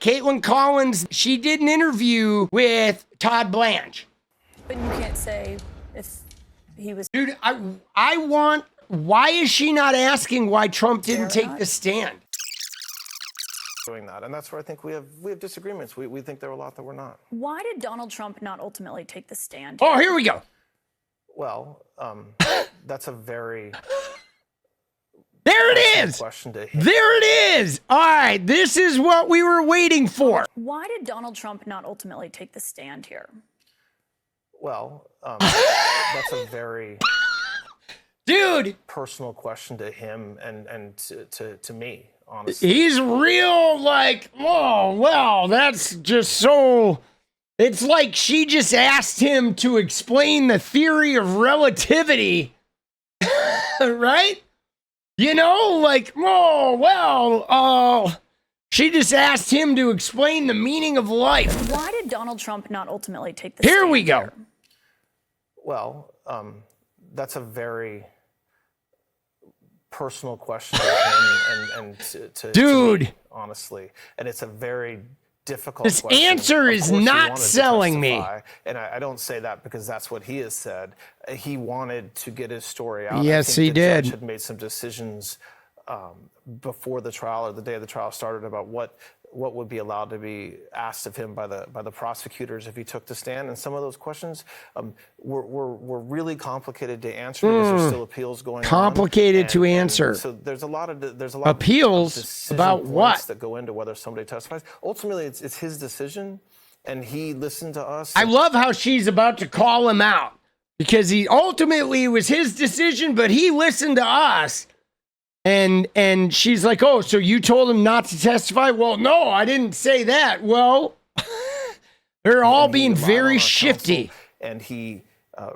Kaitlan Collins, she did an interview with Todd Blanche. But you can't say if he was... Dude, why is she not asking why Trump didn't take the stand? Doing that, and that's where I think we have disagreements. We think there are a lot that we're not. Why did Donald Trump not ultimately take the stand? Oh, here we go. Well, that's a very... There it is. Question to him. There it is. All right, this is what we were waiting for. Why did Donald Trump not ultimately take the stand here? Well, that's a very personal question to him and to me, honestly. He's real like, oh, well, that's just so... It's like she just asked him to explain the theory of relativity, right? You know, like, oh, well, she just asked him to explain the meaning of life. Why did Donald Trump not ultimately take the stand? Here we go. Well, that's a very personal question to him and to me, honestly. And it's a very difficult This question. answer is not selling me. And I don't say that because that's what he has said. He wanted to get his story out. Yes, he did. The judge had made some decisions before the trial or the day of the trial started about what would be allowed to be asked of him by the prosecutors if he took the stand. And some of those questions were really complicated to answer because there's still appeals going on. Complicated to answer. So there's a lot of appeals about what that go into whether somebody testifies. Ultimately, it's his decision, and he listened to us. I love how she's about to call him out because it was his decision, but he listened to us. And she's like, oh, so you told him not to testify? Well, no, I didn't say that. Well, they're all being very shifty. And he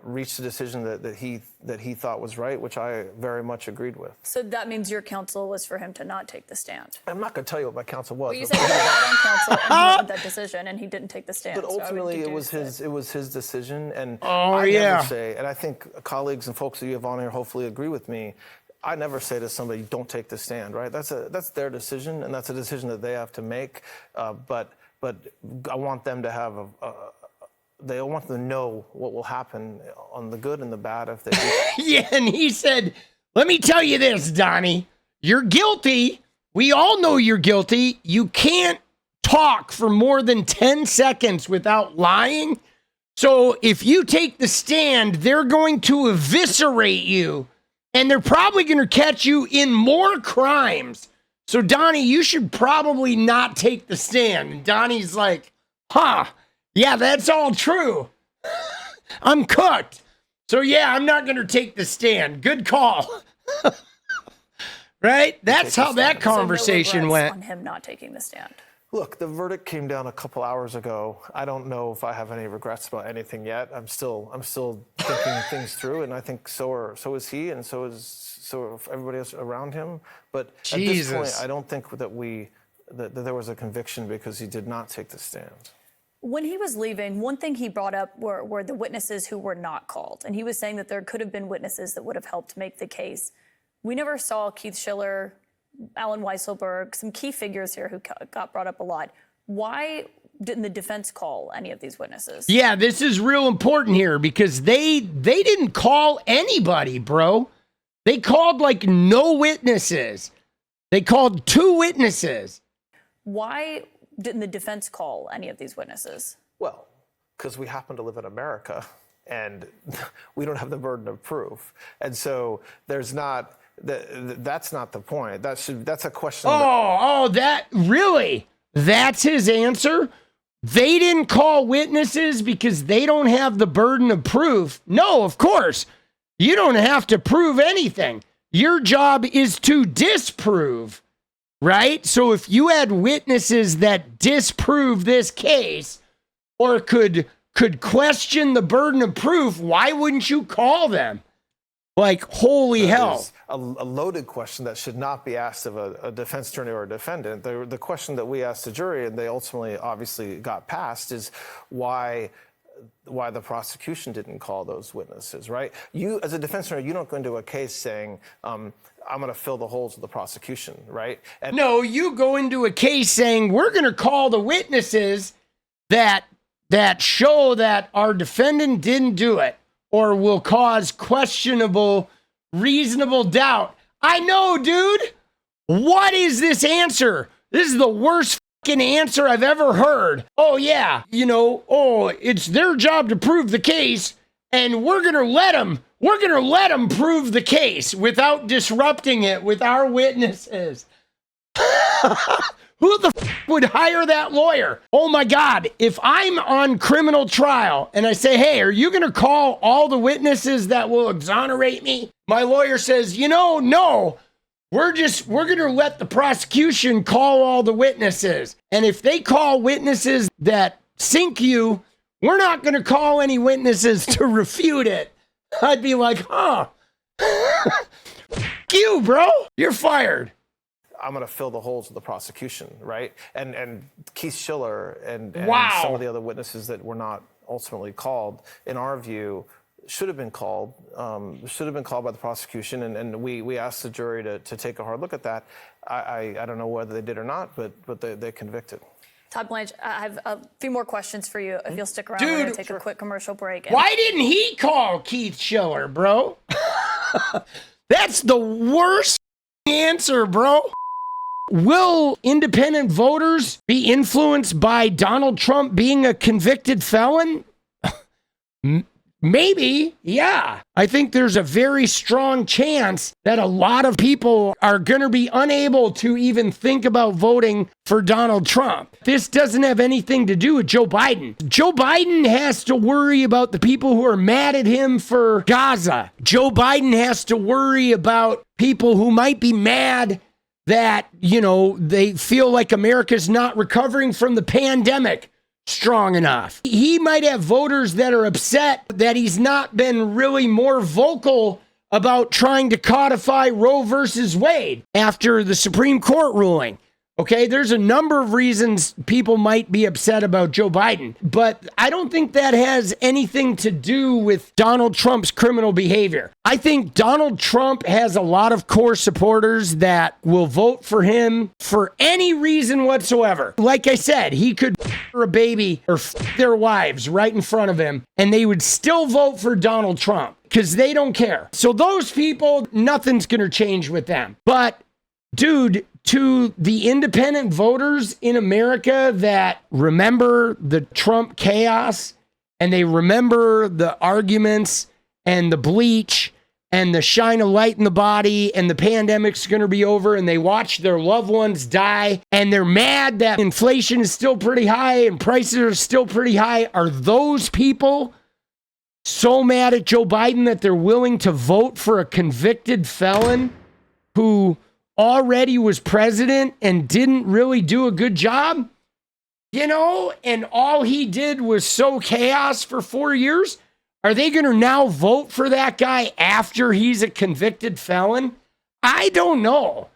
reached a decision that he thought was right, which I very much agreed with. So that means your counsel was for him to not take the stand. I'm not going to tell you what my counsel was. Well, you said you got on counsel and he wanted that decision, and he didn't take the stand. But ultimately, it was his decision. And I never say, and I think colleagues and folks that you have on here hopefully agree with me. I never say to somebody, don't take the stand, right? That's their decision, and that's a decision that they have to make. But I want them to have I want them to know what will happen on the good and the bad if they do. Yeah, and he said, let me tell you this, Donnie. You're guilty. We all know you're guilty. You can't talk for more than 10 seconds without lying. So if you take the stand, they're going to eviscerate you. And they're probably going to catch you in more crimes. So, Donnie, you should probably not take the stand. And Donnie's like, yeah, that's all true. I'm cooked. So, yeah, I'm not going to take the stand. Good call. Right? That's how that conversation went. On him not taking the stand. Look, the verdict came down a couple hours ago. I don't know if I have any regrets about anything yet. I'm still thinking things through, and I think so is he, and so are everybody else around him. But at this point, I don't think that there was a conviction because he did not take the stand. When he was leaving, one thing he brought up were the witnesses who were not called, and he was saying that there could have been witnesses that would have helped make the case. We never saw Keith Schiller, Alan Weisselberg, some key figures here who got brought up a lot. Why didn't the defense call any of these witnesses? Yeah, this is real important here because they didn't call anybody, bro. They called like no witnesses. They called 2 witnesses. Why didn't the defense call any of these witnesses? Well, because we happen to live in America and we don't have the burden of proof. And so there's not... That's not the point. That's a question. That really? That's his answer? They didn't call witnesses because they don't have the burden of proof. No, of course. You don't have to prove anything. Your job is to disprove, right? So if you had witnesses that disprove this case or could question the burden of proof, why wouldn't you call them? Like, holy hell. A loaded question that should not be asked of a defense attorney or a defendant. The question that we asked the jury, and they ultimately obviously got passed, is why why the prosecution didn't call those witnesses, right? You, as a defense attorney, you don't go into a case saying, I'm going to fill the holes of the prosecution, right? And no, you go into a case saying we're going to call the witnesses that show that our defendant didn't do it or will cause questionable, reasonable doubt. I know, dude. What is this answer? This is the worst fucking answer I've ever heard. Oh, yeah. It's their job to prove the case, and we're going to let them prove the case without disrupting it with our witnesses. Who the would hire that lawyer? Oh my God, if I'm on criminal trial and I say, hey, are you going to call all the witnesses that will exonerate me? My lawyer says, no, we're going to let the prosecution call all the witnesses. And if they call witnesses that sink you, we're not going to call any witnesses to refute it. I'd be like, huh, you, bro, you're fired. I'm going to fill the holes of the prosecution, right? And Keith Schiller and Wow. some of the other witnesses that were not ultimately called, in our view, should have been called by the prosecution. And we asked the jury to take a hard look at that. I don't know whether they did or not, but they convicted. Todd Blanche, I have a few more questions for you. If you'll stick around, Dude, we're going to take a quick commercial break. Why didn't he call Keith Schiller, bro? That's the worst answer, bro. Will independent voters be influenced by Donald Trump being a convicted felon? Maybe, yeah. I think there's a very strong chance that a lot of people are going to be unable to even think about voting for Donald Trump. This doesn't have anything to do with Joe Biden. Joe Biden has to worry about the people who are mad at him for Gaza. Joe Biden has to worry about people who might be mad that, they feel like America's not recovering from the pandemic strong enough. He might have voters that are upset that he's not been really more vocal about trying to codify Roe versus Wade after the Supreme Court ruling. Okay, there's a number of reasons people might be upset about Joe Biden, but I don't think that has anything to do with Donald Trump's criminal behavior. I think Donald Trump has a lot of core supporters that will vote for him for any reason whatsoever. Like I said, he could a baby or their wives right in front of him, and they would still vote for Donald Trump because they don't care. So those people, nothing's going to change with them. But dude, to the independent voters in America that remember the Trump chaos and they remember the arguments and the bleach and the shine a light in the body and the pandemic's going to be over and they watch their loved ones die and they're mad that inflation is still pretty high and prices are still pretty high, are those people so mad at Joe Biden that they're willing to vote for a convicted felon who already was president and didn't really do a good job, and all he did was sow chaos for 4 years? Are they going to now vote for that guy after he's a convicted felon? I don't know.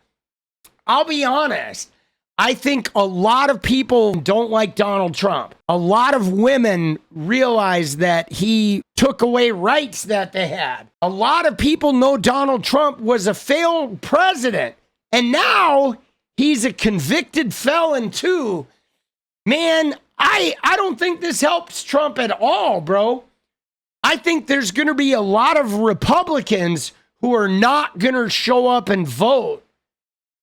I'll be honest. I think a lot of people don't like Donald Trump. A lot of women realize that he took away rights that they had. A lot of people know Donald Trump was a failed president. And now he's a convicted felon too. Man, I don't think this helps Trump at all, bro. I think there's going to be a lot of Republicans who are not going to show up and vote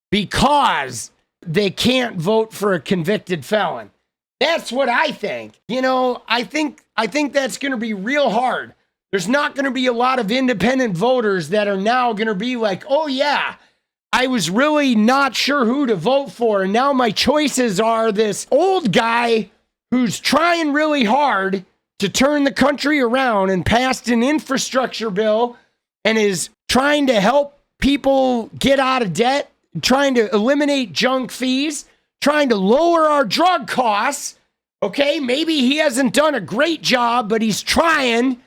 because they can't vote for a convicted felon. That's what I think. I think that's going to be real hard. There's not going to be a lot of independent voters that are now going to be like, oh yeah, I was really not sure who to vote for, and now my choices are this old guy who's trying really hard to turn the country around and passed an infrastructure bill and is trying to help people get out of debt, trying to eliminate junk fees, trying to lower our drug costs. Okay, maybe he hasn't done a great job, but he's trying.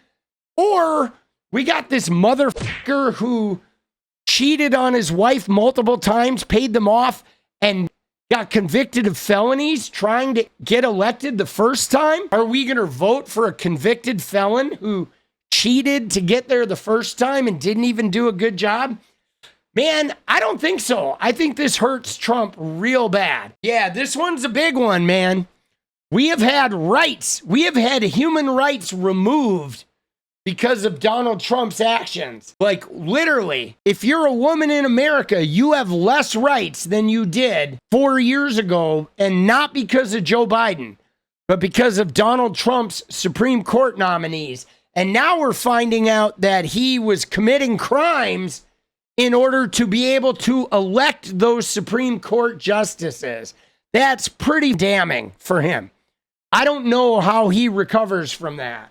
Or we got this motherfucker who cheated on his wife multiple times, paid them off, and got convicted of felonies trying to get elected the first time? Are we going to vote for a convicted felon who cheated to get there the first time and didn't even do a good job? Man, I don't think so. I think this hurts Trump real bad. Yeah, this one's a big one, man. We have had rights. We have had human rights removed because of Donald Trump's actions. Like, literally, if you're a woman in America, you have less rights than you did 4 years ago, and not because of Joe Biden, but because of Donald Trump's Supreme Court nominees. And now we're finding out that he was committing crimes in order to be able to elect those Supreme Court justices. That's pretty damning for him. I don't know how he recovers from that.